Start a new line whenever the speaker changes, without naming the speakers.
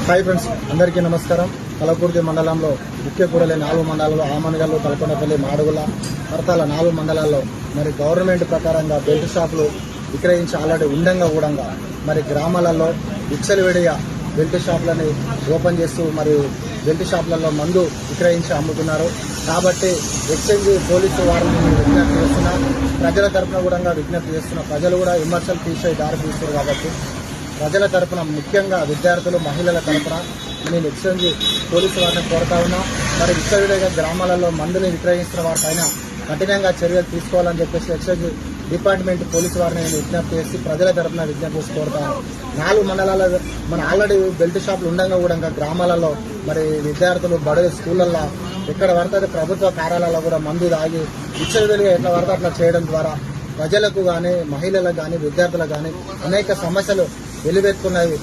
Hi friends, అందరికీ నమస్కారం. కలకుర్తి మండలంలో ముఖ్య కూడలి 4 మండలాల్లో ఆమనగల్లు, తలకొండపల్లి, మాడుగుల, పరతాల 4 మండలాల్లో మరి గవర్నమెంట్ ప్రకారంగా బెల్ట్ షాపులు విక్రయించి ఆల్రెడీ ఉండంగా కూడా మరి గ్రామాలలో విచ్చలవిడిగా బెల్ట్ షాపులని ఓపెన్ చేస్తూ మరి బెల్ట్ షాపులలో మందు విక్రయించి అమ్ముతున్నారు. కాబట్టి ఎక్స్చేంజ్ పోలీసు వారిని విజ్ఞప్తి చేస్తున్నా, ప్రజల తరఫున కూడా విజ్ఞప్తి చేస్తున్నా. ప్రజలు కూడా విమర్శలు తీసే దారి తీస్తారు. కాబట్టి ప్రజల తరఫున, ముఖ్యంగా విద్యార్థులు, మహిళల తరఫున నేను ఎక్స్చేంజ్ పోలీసు వారిని కోరుతా ఉన్నా. మరి విచ్చలవిడిగా గ్రామాలలో మందుని విక్రయిస్తున్న వారిపైన కఠినంగా చర్యలు తీసుకోవాలని చెప్పేసి ఎక్స్చేంజ్ డిపార్ట్మెంట్ పోలీసు వారిని నేను విజ్ఞప్తి చేసి ప్రజల తరఫున విజ్ఞప్తి చేసి కోరుతాను. 4 మండలాల్లో మన ఆల్రెడీ బెల్ట్ షాపులు ఉండగా కూడా గ్రామాలలో మరి విద్యార్థులు బడుగు స్కూళ్ళల్లో ఎక్కడ పడితే ప్రభుత్వ కార్యాలయాల్లో కూడా మందు తాగి విచ్చలవిడిగా ఎట్లా పడితే అట్లా చేయడం ద్వారా ప్రజలకు కానీ, మహిళలకు కానీ, విద్యార్థులకు కానీ అనేక సమస్యలు వెలువెత్తుకున్నాయి.